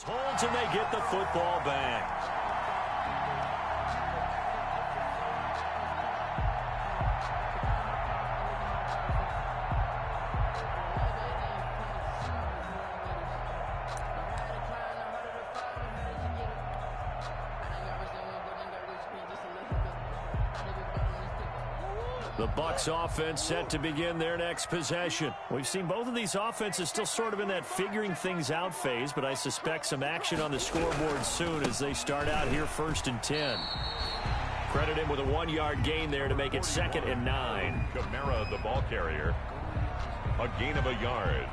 Holds and they get the football back. The Bucs offense set to begin their next possession. We've seen both of these offenses still sort of in that figuring things out phase, but I suspect some action on the scoreboard soon as they start out here 1st and 10. Credit him with a 1-yard gain there to make it 2nd and 9. Kamara, the ball carrier. A gain of a yard.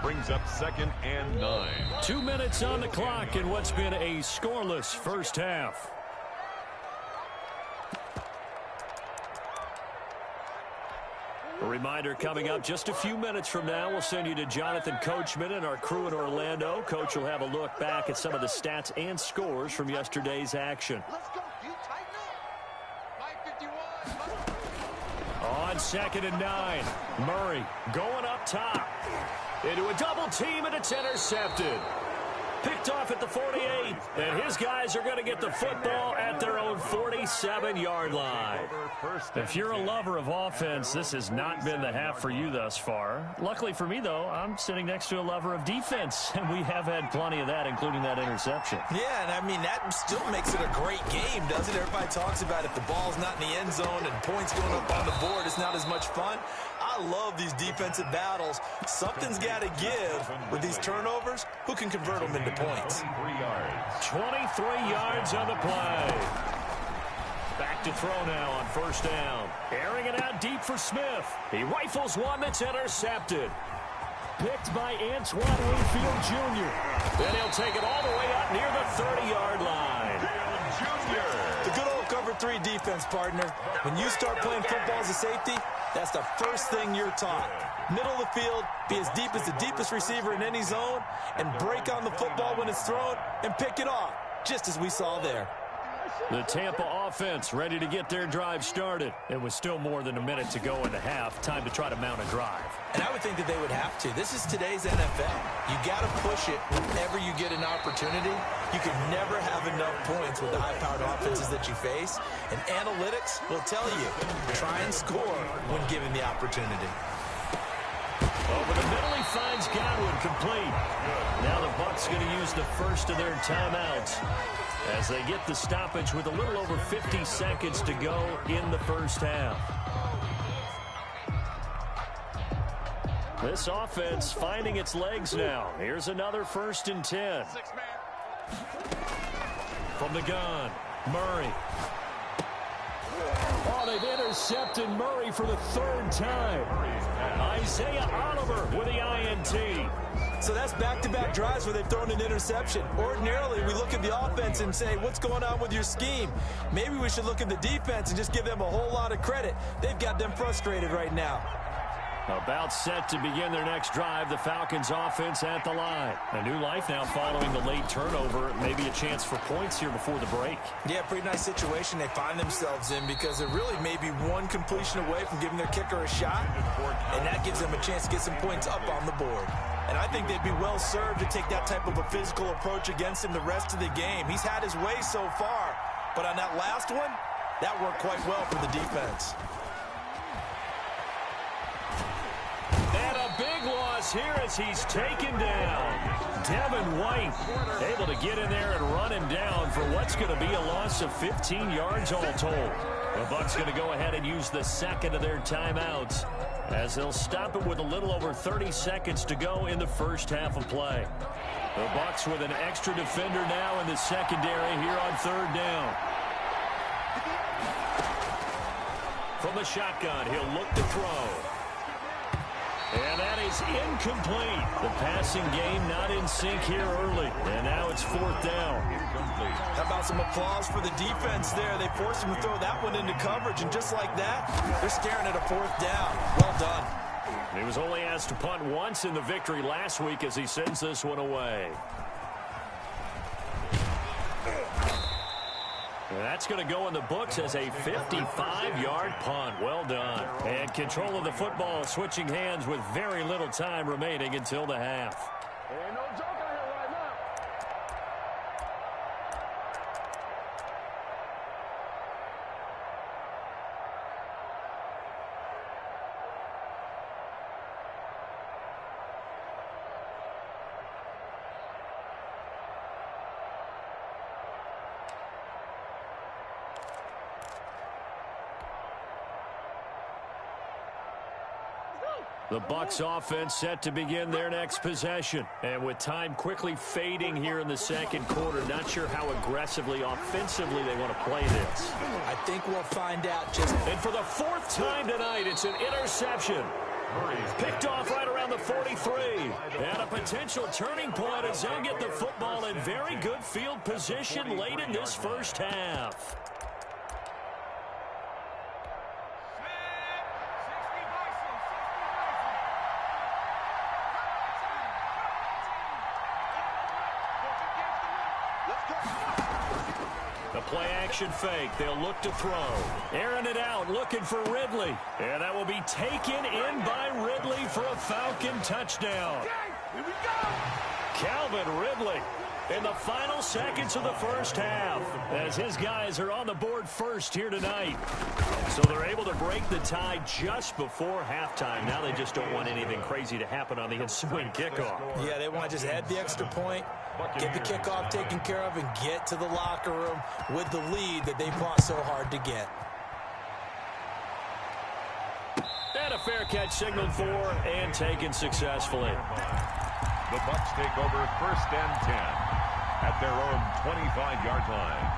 Brings up 2nd and 9. 2 minutes on the clock in what's been a scoreless first half. A reminder coming up just a few minutes from now, we'll send you to Jonathan Coachman and our crew in Orlando. Coach will have a look back at some of the stats and scores from yesterday's action. Let's go. You tighten up. 5:51. On 2nd and 9, Murray going up top. Into a double team, and it's intercepted. Picked off at the 48, and his guys are going to get the football at their own 47-yard line. If you're a lover of offense, this has not been the half for you thus far. Luckily for me, though, I'm sitting next to a lover of defense, and we have had plenty of that, including that interception. Yeah, and I mean, that still makes it a great game, doesn't it? Everybody talks about if the ball's not in the end zone and points going up on the board, it's not as much fun. I love these defensive battles. Something's got to give with these turnovers. Who can convert them into points? 23 yards on the play. Back to throw now on 1st down. Airing it out deep for Smith. He rifles one that's intercepted. Picked by Antoine Winfield Jr. Then he'll take it all the way up near the 30-yard line. The good old cover 3 defense, partner. When you start playing football as a safety, that's the first thing you're taught. Middle of the field, be as deep as the deepest receiver in any zone, and break on the football when it's thrown and pick it off, just as we saw there. The Tampa offense ready to get their drive started. It was still more than a minute to go in the half. Time to try to mount a drive. And I would think that they would have to. This is today's NFL. You got to push it whenever you get an opportunity. You can never have enough points with the high-powered offenses that you face. And analytics will tell you, try and score when given the opportunity. Over the middle, he finds Godwin complete. Now the Bucs going to use the first of their timeouts as they get the stoppage with a little over 50 seconds to go in the first half. This offense finding its legs now. Here's another 1st and 10. From the gun, Murray. Oh, they've intercepted Murray for the 3rd time. Isaiah Oliver with the INT. So that's back-to-back drives where they've thrown an interception. Ordinarily, we look at the offense and say, what's going on with your scheme? Maybe we should look at the defense and just give them a whole lot of credit. They've got them frustrated right now. About set to begin their next drive, the Falcons offense at the line. A new life now following the late turnover. Maybe a chance for points here before the break. Yeah, pretty nice situation they find themselves in because they're really maybe one completion away from giving their kicker a shot, and that gives them a chance to get some points up on the board. And I think they'd be well served to take that type of a physical approach against him the rest of the game. He's had his way so far, but on that last one, that worked quite well for the defense. And a big loss here as he's taken down. Devin White able to get in there and run him down for what's going to be a loss of 15 yards all told. The Bucs going to go ahead and use the second of their timeouts as they'll stop it with a little over 30 seconds to go in the first half of play. The Bucs with an extra defender now in the secondary here on 3rd down. From the shotgun, he'll look to throw. And that is incomplete. The passing game not in sync here early. And now it's 4th down. How about some applause for the defense there? They forced him to throw that one into coverage, and just like that, they're staring at a 4th down. Well done. He was only asked to punt once in the victory last week as he sends this one away. And that's going to go in the books as a 55-yard punt. Well done. And control of the football switching hands with very little time remaining until the half. The Bucs offense set to begin their next possession. And with time quickly fading here in the second quarter, not sure how aggressively, offensively they want to play this. I think we'll find out just... And for the fourth time tonight, it's an interception. Picked off right around the 43. And a potential turning point as they'll get the football in very good field position late in this first half. The play-action fake. They'll look to throw. Airing it out, looking for Ridley. And that will be taken in by Ridley for a Falcon touchdown. Here we go. Calvin Ridley in the final seconds of the first half as his guys are on the board first here tonight. So they're able to break the tie just before halftime. Now they just don't want anything crazy to happen on the ensuing kickoff. Yeah, they want to just add the extra point, get the kickoff taken care of, and get to the locker room with the lead that they fought so hard to get. And a fair catch signaled for and taken successfully. The Bucs take over 1st and 10 at their own 25-yard line.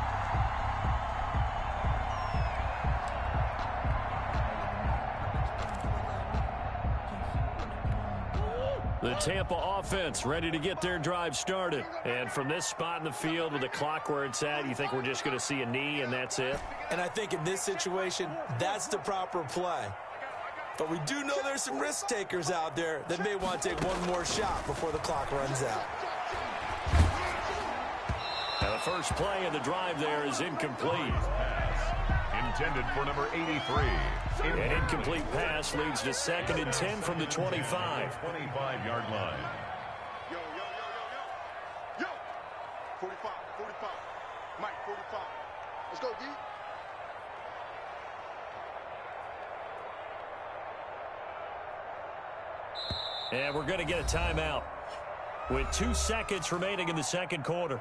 The Tampa offense ready to get their drive started. And from this spot in the field with the clock where it's at, you think we're just going to see a knee and that's it? And I think in this situation, that's the proper play. But we do know there's some risk takers out there that may want to take one more shot before the clock runs out. Now the first play of the drive there is incomplete. Intended for number 83. An incomplete pass leads to 2nd and 10 from the 25. 25-yard line. Yo. 45. Mike, 45. Let's go, D. And we're going to get a timeout with 2 seconds remaining in the second quarter.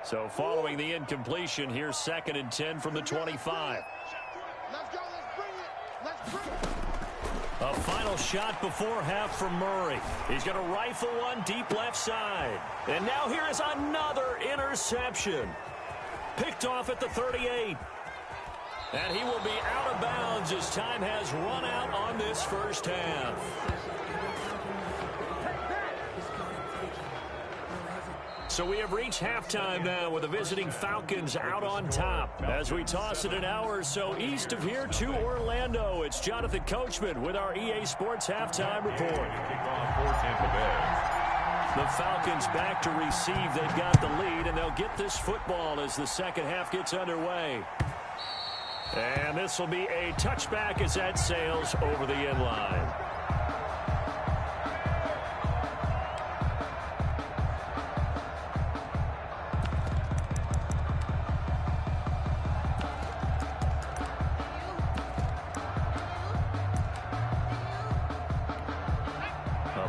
So following the incompletion, here's 2nd and 10 from the 25. Let's go. Let's bring it. A final shot before half from Murray. He's going to rifle one deep left side. And now here is another interception. Picked off at the 38. And he will be out of bounds as time has run out on this first half. So we have reached halftime now with the visiting Falcons out on top. As we toss it an hour or so east of here to Orlando, it's Jonathan Coachman with our EA Sports Halftime Report. Kickoff for Tampa Bay. The Falcons back to receive. They've got the lead, and they'll get this football as the second half gets underway. And this will be a touchback as that sails over the end line.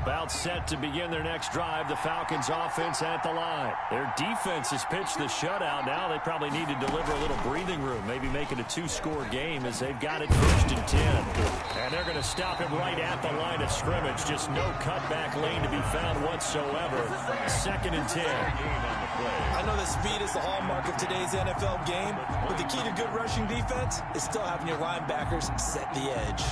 About set to begin their next drive. The Falcons offense at the line. Their defense has pitched the shutout. Now they probably need to deliver a little breathing room, maybe make it a 2-score game as they've got it 1st and 10. And they're going to stop him right at the line of scrimmage. Just no cutback lane to be found whatsoever. 2nd and 10. I know that speed is the hallmark of today's NFL game, but the key to good rushing defense is still having your linebackers set the edge.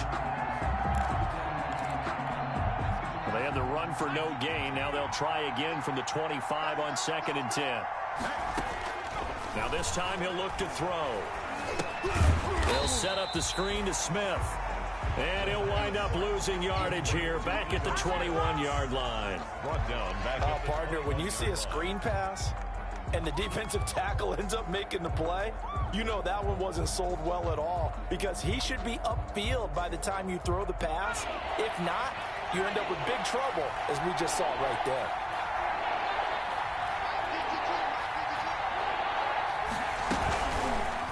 They had the run for no gain. Now they'll try again from the 25 on 2nd and 10. Now this time he'll look to throw. They'll set up the screen to Smith. And he'll wind up losing yardage here back at the 21-yard line. Brought down back at the Partner, when you see a screen pass and the defensive tackle ends up making the play, you know that one wasn't sold well at all because he should be upfield by the time you throw the pass. If not, you end up with big trouble, as we just saw right there.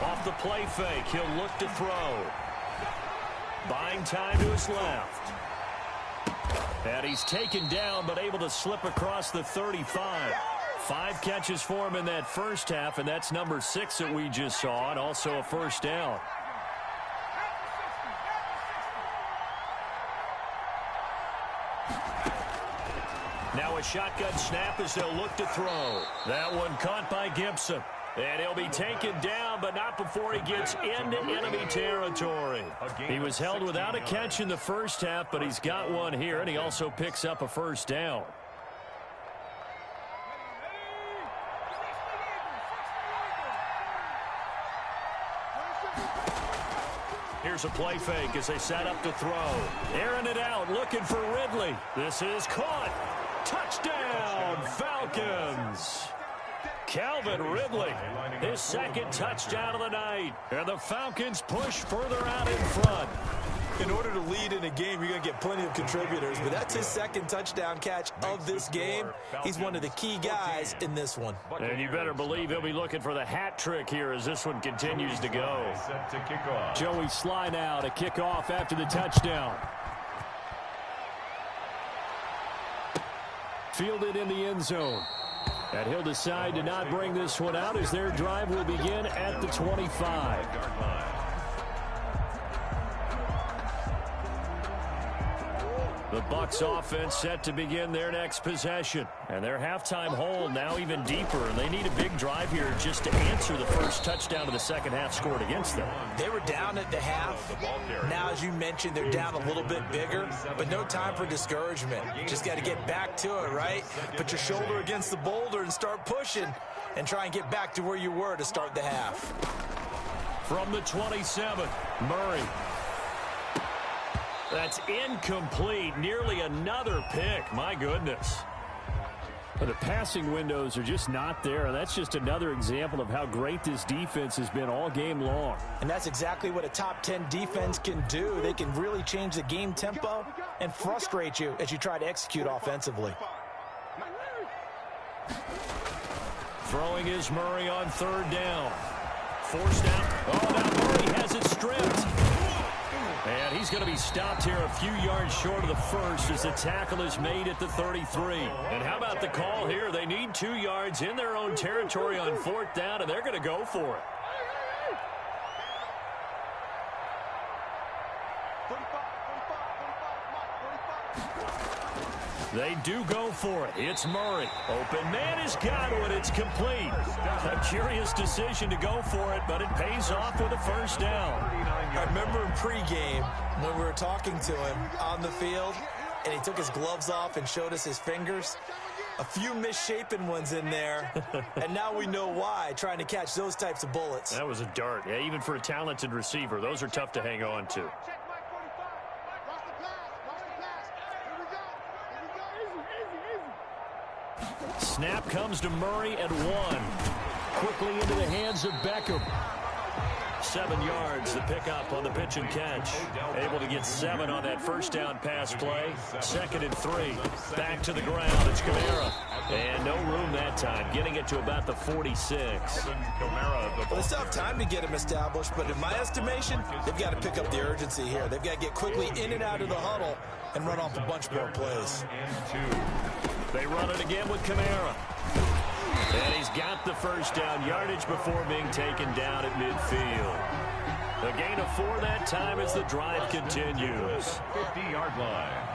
Off the play fake, he'll look to throw. Buying time to his left. And he's taken down, but able to slip across the 35. 5 catches for him in that first half, and that's number 6 that we just saw, and also a first down. Now a shotgun snap as they'll look to throw. That one caught by Gibson. And he'll be taken down, but not before he gets into enemy territory. He was held without a catch in the first half, but he's got one here, and he also picks up a first down. Here's a play fake as they set up to throw. Airing it out, looking for Ridley. This is caught. Touchdown, Falcons. Calvin Ridley, his second touchdown of the night. And the Falcons push further out in front. In order to lead in a game, you're going to get plenty of contributors, but that's his second touchdown catch of this game. He's one of the key guys in this one. And you better believe he'll be looking for the hat trick here as this one continues to go. Joey Sly now to kick off after the touchdown. Fielded in the end zone. And he'll decide to not bring this one out as their drive will begin at the 25. The Bucs offense set to begin their next possession. And their halftime hole now even deeper. And they need a big drive here just to answer the first touchdown of the second half scored against them. They were down at the half. Now, as you mentioned, they're down a little bit bigger. But no time for discouragement. Just got to get back to it, right? Put your shoulder against the boulder and start pushing. And try and get back to where you were to start the half. From the 27, Murray. That's incomplete. Nearly another pick. My goodness. The passing windows are just not there. That's just another example of how great this defense has been all game long. And that's exactly what a top 10 defense can do. They can really change the game tempo and frustrate you as you try to execute offensively. Throwing is Murray on third down. Forced out. Oh, now Murray has it stripped. And he's going to be stopped here a few yards short of the first as the tackle is made at the 33. And how about the call here? They need 2 yards in their own territory on fourth down, and they're going to go for it. They do go for it. It's Murray. Open man is Godwin. It's complete. A curious decision to go for it, but it pays off with a first down. I remember in pregame when we were talking to him on the field, and he took his gloves off and showed us his fingers. A few misshapen ones in there, and now we know why, trying to catch those types of bullets. That was a dart. Yeah, even for a talented receiver, those are tough to hang on to. Snap comes to Murray at 1. Quickly into the hands of Beckham. 7 yards, the pickup on the pitch and catch. Able to get 7 on that first down pass play. 2nd and 3. Back to the ground. It's Kamara. And no room that time. Getting it to about the 46. Well, they still have time to get him established, but in my estimation, they've got to pick up the urgency here. They've got to get quickly in and out of the huddle and run off a bunch more plays. They run it again with Kamara. And he's got the first down yardage before being taken down at midfield. A gain of 4 that time as the drive continues. 50-yard line.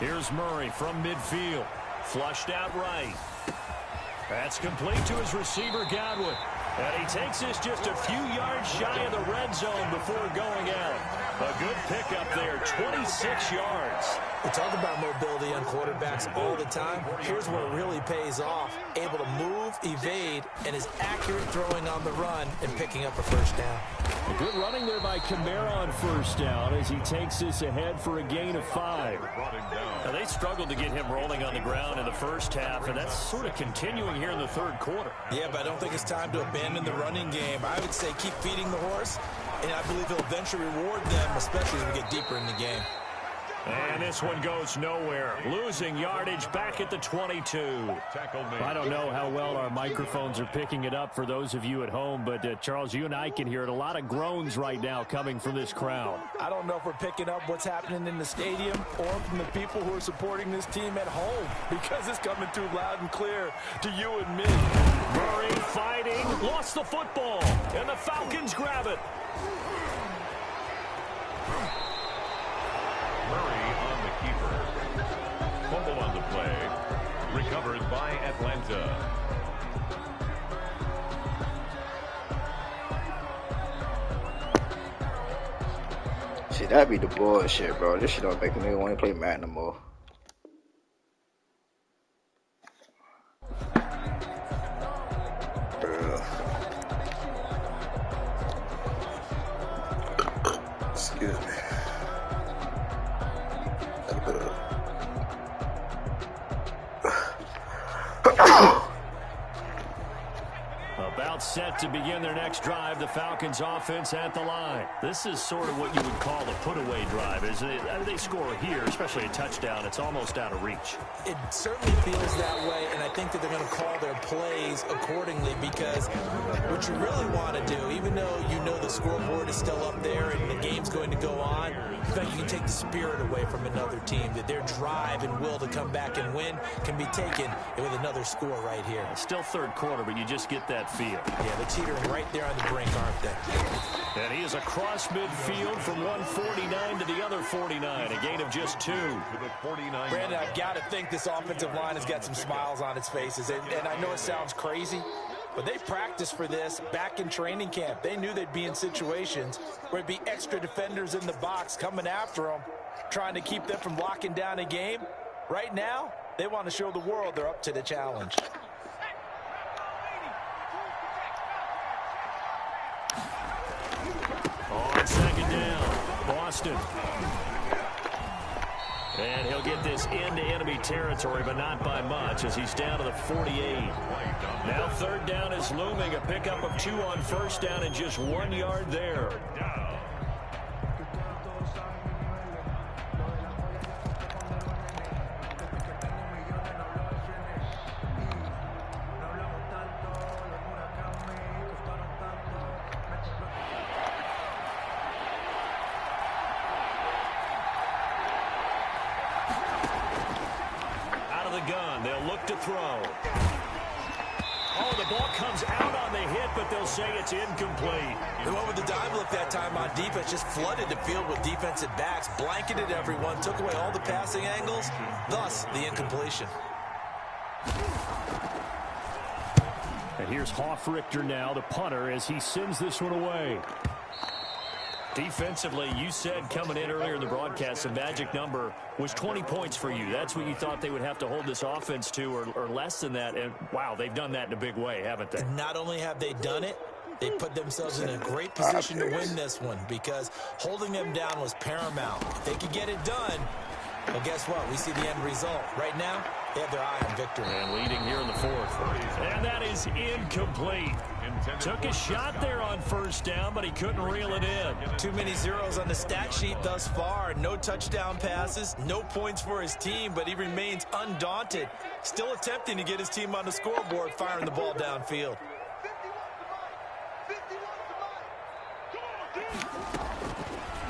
Here's Murray from midfield. Flushed out right. That's complete to his receiver, Godwin. And he takes this just a few yards shy of the red zone before going out. A good pickup there, 26 yards. We talk about mobility on quarterbacks all the time. Here's where it really pays off. Able to move, evade, and is accurate throwing on the run and picking up a first down. A good running there by Kamara on first down as he takes this ahead for a gain of 5. Now, they struggled to get him rolling on the ground in the first half, and that's sort of continuing here in the third quarter. Yeah, but I don't think it's time to abandon the running game. I would say keep feeding the horse, and I believe he'll eventually reward them, especially as we get deeper in the game. And this one goes nowhere. Losing yardage back at the 22. I don't know how well our microphones are picking it up for those of you at home, but Charles, you and I can hear it. A lot of groans right now coming from this crowd. I don't know if we're picking up what's happening in the stadium or from the people who are supporting this team at home, because it's coming through loud and clear to you and me. Murray fighting, lost the football, and the Falcons grab it. recovered by Atlanta. See, that'd be the bullshit, bro. This shit don't make me want to play Madden no more. Excuse me. About set to begin their next drive, the Falcons offense at the line. This is sort of what you would call a put-away drive, isn't it? They score here, especially a touchdown. It's almost out of reach. It certainly feels that way, and I think that they're going to call their plays accordingly because what you really want to do, even though you know the scoreboard is still up there and the game's going to go on, you think you can take the spirit away from another team, that their drive and will to come back and win can be taken with another score right here. It's still third quarter, but you just get that feel. Yeah, they're teetering right there on the brink, aren't they? And he is across midfield from 149 to the other 49, a gain of just 2. Brandon, I've got to think this offensive line has got some smiles on its faces, and I know it sounds crazy, but they practiced for this back in training camp. They knew they'd be in situations where it'd be extra defenders in the box coming after them, trying to keep them from locking down a game. Right now, they want to show the world they're up to the challenge. On second down, Boston. And he'll get this into enemy territory, but not by much as he's down to the 48. Now third down is looming, a pickup of 2 on first down and just 1 yard there. To throw. Oh, the ball comes out on the hit, but they'll say it's incomplete. They went with the dime look that time on defense, just flooded the field with defensive backs, blanketed everyone, took away all the passing angles, thus the incompletion. And here's Hofrichter now, the punter, as he sends this one away. Defensively, you said coming in earlier in the broadcast, the magic number was 20 points for you. That's what you thought they would have to hold this offense to, or less than that. And, wow, they've done that in a big way, haven't they? Not only have they done it, they put themselves in a great position to win this one because holding them down was paramount. If they could get it done, well, guess what? We see the end result. Right now, they have their eye on victory. And leading here in the fourth. And that is incomplete. Took a shot there on first down, but he couldn't reel it in. Too many zeros on the stat sheet thus far. No touchdown passes, no points for his team, but he remains undaunted. Still attempting to get his team on the scoreboard, firing the ball downfield.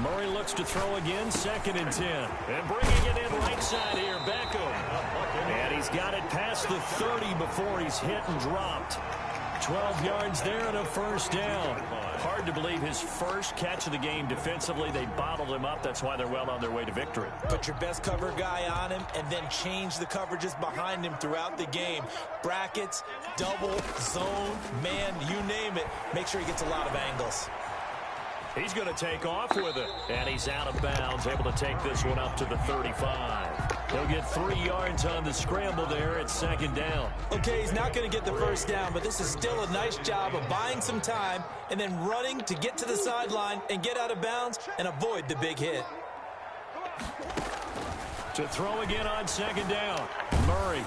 Murray looks to throw again, 2nd and 10. And bringing it in right side here, Beckham. And he's got it past the 30 before he's hit and dropped. 12 yards there and a first down. Hard to believe his first catch of the game defensively. They bottled him up. That's why they're well on their way to victory. Put your best cover guy on him and then change the coverages behind him throughout the game. Brackets, double, zone, man, you name it. Make sure he gets a lot of angles. He's going to take off with it. And he's out of bounds, able to take this one up to the 35. He'll get 3 yards on the scramble there at 2nd down. Okay, he's not going to get the first down, but this is still a nice job of buying some time and then running to get to the sideline and get out of bounds and avoid the big hit. To throw again on 2nd down. Murray.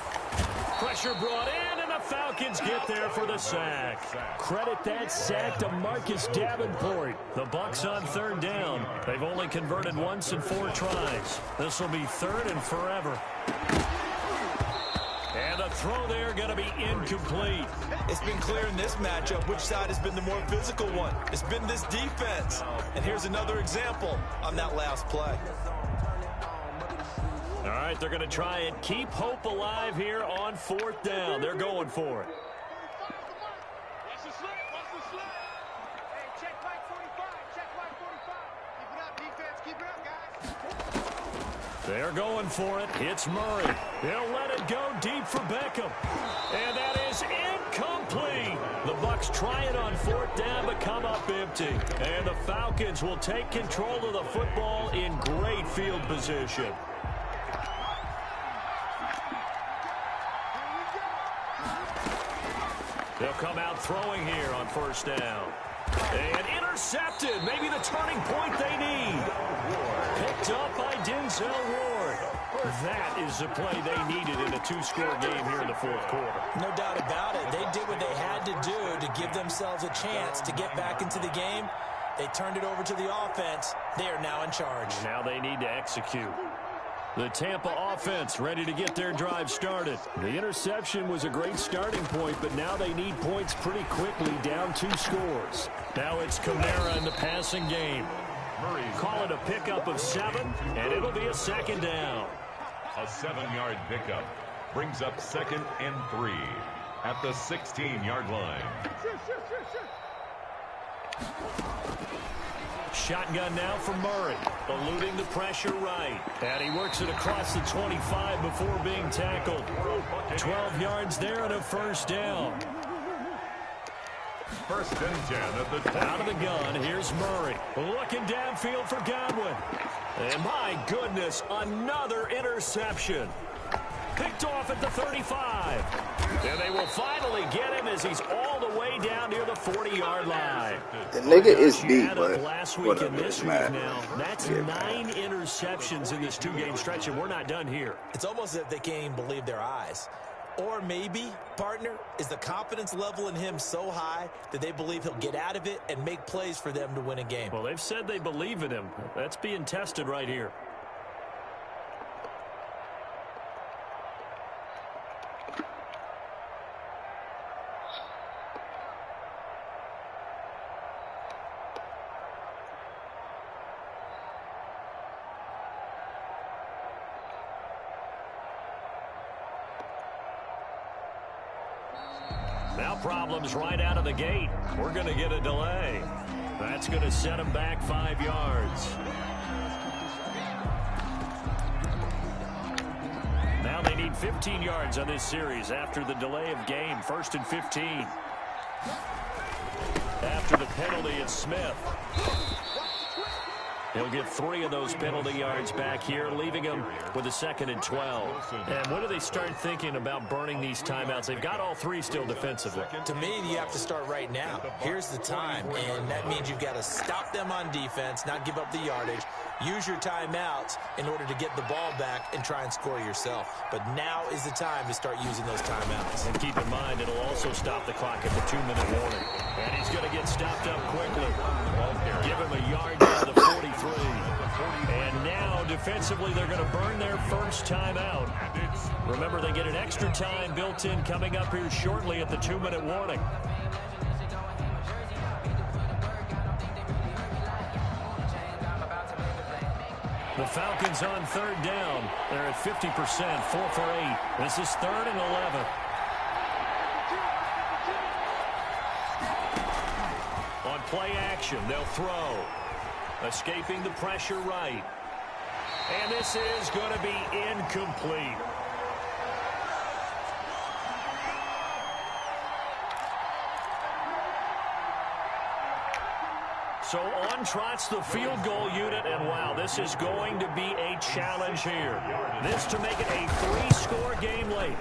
Pressure brought in, and the Falcons get there for the sack. Credit that sack to Marcus Davenport. The Bucs on 3rd down. They've only converted once in 4 tries. This will be 3rd and forever. And a throw there going to be incomplete. It's been clear in this matchup which side has been the more physical one. It's been this defense. And here's another example on that last play. All right, they're going to try and keep hope alive here on 4th down. They're going for it. Watch the slip. Watch the slip. Hey, check white 45. Check white 45. Keep it up, defense. Keep it up, guys. They're going for it. It's Murray. He'll let it go deep for Beckham. And that is incomplete. The Bucs try it on 4th down but come up empty. And the Falcons will take control of the football in great field position. They'll come out throwing here on 1st down. And intercepted. Maybe the turning point they need. Picked up by Denzel Ward. That is the play they needed in a 2-score game here in the 4th quarter. No doubt about it. They did what they had to do to give themselves a chance to get back into the game. They turned it over to the offense. They are now in charge. Now they need to execute. The Tampa offense ready to get their drive started. The interception was a great starting point, but now they need points pretty quickly, down 2 scores. Now it's Kamara in the passing game. Call it a pickup of 7, and it'll be a 2nd down. A 7-yard pickup brings up 2nd and 3 at the 16-yard line. Shotgun now for Murray, eluding the pressure right. And he works it across the 25 before being tackled. 12 yards there and a 1st down. 1st and 10 at the 20. Out of the gun, here's Murray. Looking downfield for Godwin. And my goodness, another interception. Picked off at the 35. And they will finally get him as he's all the way down near the 40-yard line. The nigga is beat, but last week and this week now. That's 9 interceptions in this 2-game stretch, and we're not done here. It's almost as if they can't even believe their eyes. Or maybe, partner, is the confidence level in him so high that they believe he'll get out of it and make plays for them to win a game. Well, they've said they believe in him. That's being tested right here. Now problems right out of the gate. We're going to get a delay. That's going to set them back 5 yards. Now they need 15 yards on this series after the delay of game. 1st and 15. After the penalty, it's Smith. He'll get 3 of those penalty yards back here, leaving him with a 2nd and 12. And when do they start thinking about burning these timeouts? They've got all 3 still defensively. To me, you have to start right now. Here's the time, and that means you've got to stop them on defense, not give up the yardage, use your timeouts in order to get the ball back and try and score yourself. But now is the time to start using those timeouts. And keep in mind, it'll also stop the clock at the 2-minute warning. And he's going to get stopped up quickly. Give him a yard down to the 43. And now, defensively, they're going to burn their first timeout. Remember, they get an extra time built in coming up here shortly at the 2-minute warning. The Falcons on 3rd down. They're at 50%, 4 for 8. This is 3rd and 11. On play action, they'll throw. Escaping the pressure right. And this is going to be incomplete. So on trots the field goal unit, and wow, this is going to be a challenge here. This to make it a 3-score game late.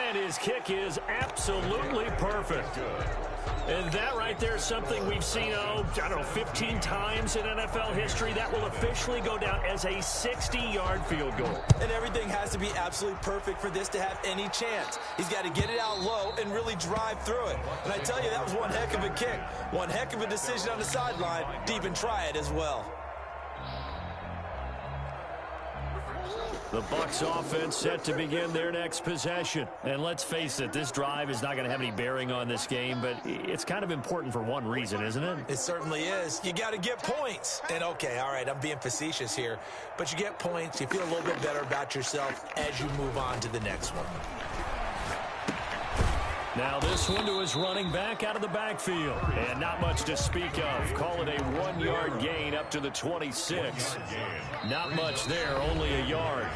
And his kick is absolutely perfect. And that right there is something we've seen, I don't know, 15 times in NFL history. That will officially go down as a 60-yard field goal. And everything has to be absolutely perfect for this to have any chance. He's got to get it out low and really drive through it. And I tell you, that was one heck of a kick. One heck of a decision on the sideline to even try it as well. The Bucs offense set to begin their next possession. And let's face it, this drive is not going to have any bearing on this game, but it's kind of important for one reason, isn't it? It certainly is. You got to get points. And okay, all right, I'm being facetious here, but you get points, you feel a little bit better about yourself as you move on to the next one. Now this one to his running back out of the backfield. And not much to speak of. Call it a 1-yard gain up to the 26. Not much there, only a yard.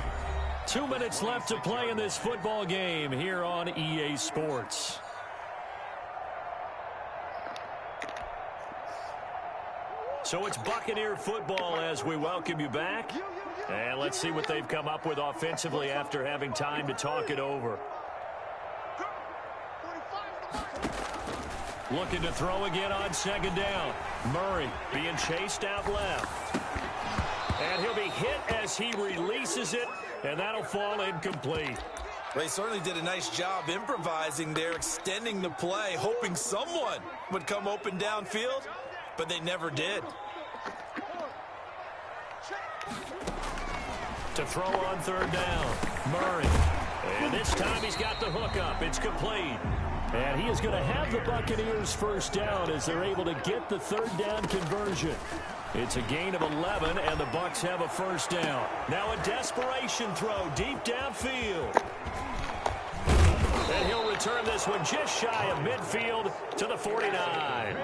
2 minutes left to play in this football game here on EA Sports. So it's Buccaneer football as we welcome you back. And let's see what they've come up with offensively after having time to talk it over. Looking to throw again on second down. Murray being chased out left. And he'll be hit as he releases it, and that'll fall incomplete. They certainly did a nice job improvising there, extending the play, hoping someone would come open downfield, but they never did. To throw on third down, Murray. And this time he's got the hook up. It's complete. And he is going to have the Buccaneers first down as they're able to get the third down conversion. It's a gain of 11, and the Bucs have a first down. Now a desperation throw deep downfield. And he'll return this one just shy of midfield to the 49.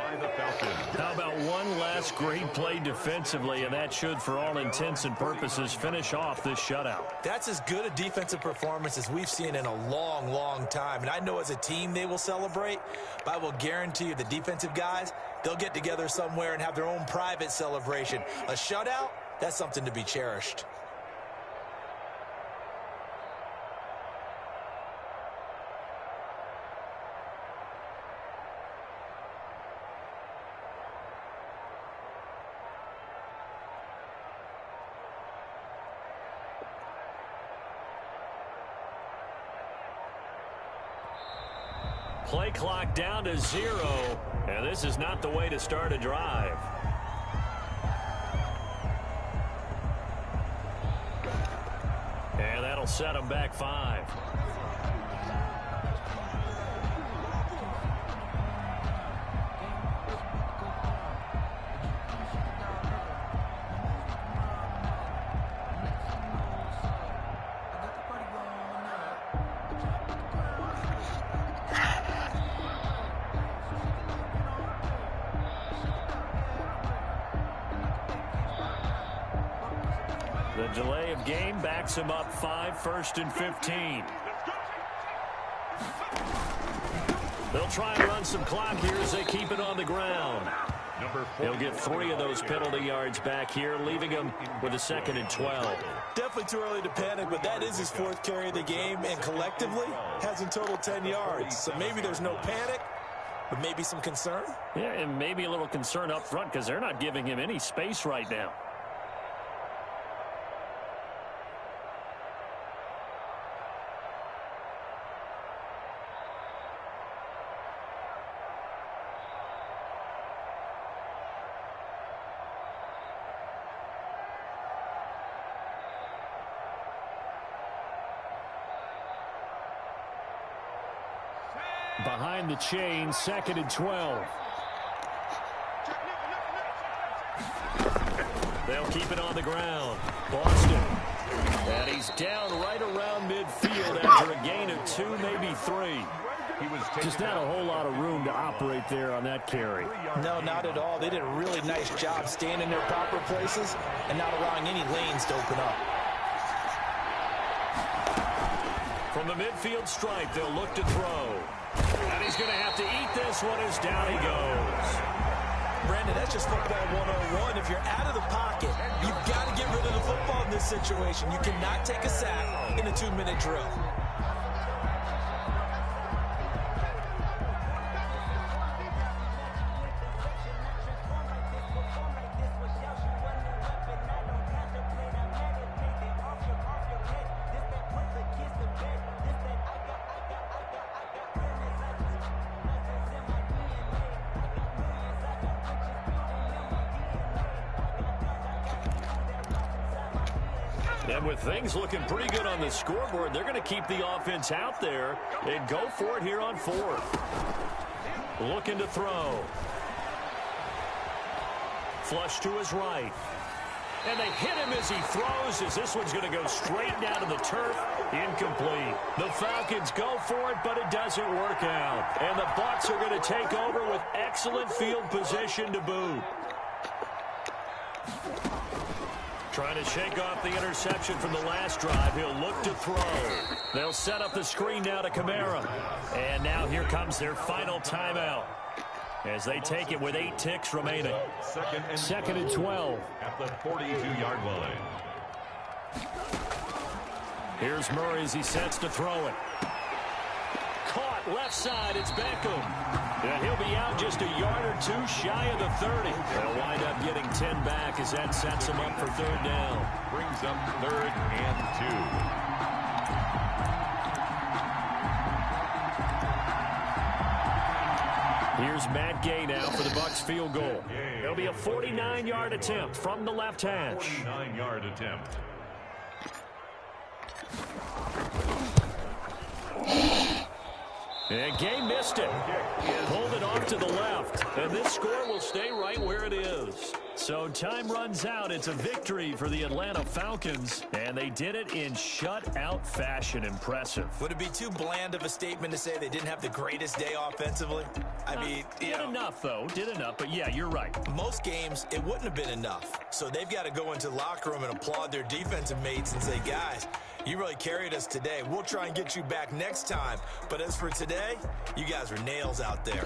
How about one last great play defensively, and that should, for all intents and purposes, finish off this shutout. That's as good a defensive performance as we've seen in a long, long time. And I know as a team they will celebrate, but I will guarantee you the defensive guys, they'll get together somewhere and have their own private celebration. A shutout, that's something to be cherished. Play clock down to 0, and this is not the way to start a drive. And that'll set them back 5. The delay of game backs him up 5, 1st and 15. They'll try and run some clock here as they keep it on the ground. He'll get 3 of those penalty yards back here, leaving him with a 2nd and 12. Definitely too early to panic, but that is his 4th carry of the game, and collectively has in total 10 yards. So maybe there's no panic, but maybe some concern. Yeah, and maybe a little concern up front because they're not giving him any space right now. Behind the chain, 2nd and 12. They'll keep it on the ground. Boston. And he's down right around midfield after a gain of 2, maybe 3. Just not a whole lot of room to operate there on that carry. No, not at all. They did a really nice job staying in their proper places and not allowing any lanes to open up. From the midfield stripe, they'll look to throw. And he's going to have to eat this one as down he goes. Brandon, that's just football 101. If you're out of the pocket, you've got to get rid of the football in this situation. You cannot take a sack in a 2-minute drill. And with things looking pretty good on the scoreboard, they're going to keep the offense out there and go for it here on 4th. Looking to throw. Flush to his right. And they hit him as he throws, as this one's going to go straight down to the turf. Incomplete. The Falcons go for it, but it doesn't work out. And the Bucs are going to take over with excellent field position to boot. Trying to shake off the interception from the last drive. He'll look to throw. They'll set up the screen now to Kamara. And now here comes their final timeout, as they take it with 8 ticks remaining. Second and 12. At the 42-yard line. Here's Murray as he sets to throw it. Caught left side. It's Beckham. And he'll be out just a yard or two shy of the 30. They'll wind up getting 10 back as that sets him up for third down. Brings up 3rd and 2. Here's Matt Gay now for the Bucs field goal. It'll be a 49-yard attempt from the left hash. 49-yard attempt. And Gay missed it. Pulled it off to the left. And this score will stay right where it is. So time runs out. It's a victory for the Atlanta Falcons. And they did it in shutout fashion. Impressive. Would it be too bland of a statement to say they didn't have the greatest day offensively? I mean, did enough, though. Did enough. But, yeah, you're right. Most games, it wouldn't have been enough. So they've got to go into the locker room and applaud their defensive mates and say, guys, you really carried us today. We'll try and get you back next time. But as for today, you guys were nails out there.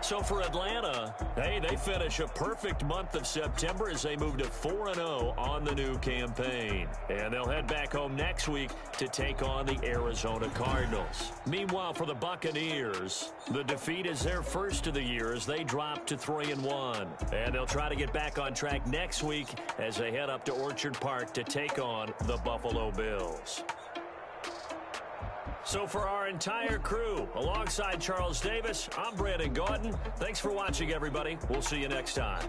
So for Atlanta, hey, they finish a perfect month of September as they move to 4-0 on the new campaign. And they'll head back home next week to take on the Arizona Cardinals. Meanwhile, for the Buccaneers, the defeat is their first of the year as they drop to 3-1. And they'll try to get back on track next week as they head up to Orchard Park to take on the Buffalo Bills. So for our entire crew, alongside Charles Davis, I'm Brandon Gaudin. Thanks for watching, everybody. We'll see you next time.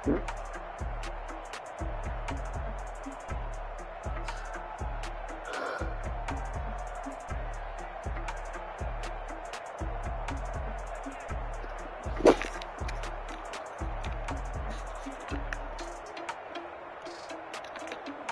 it.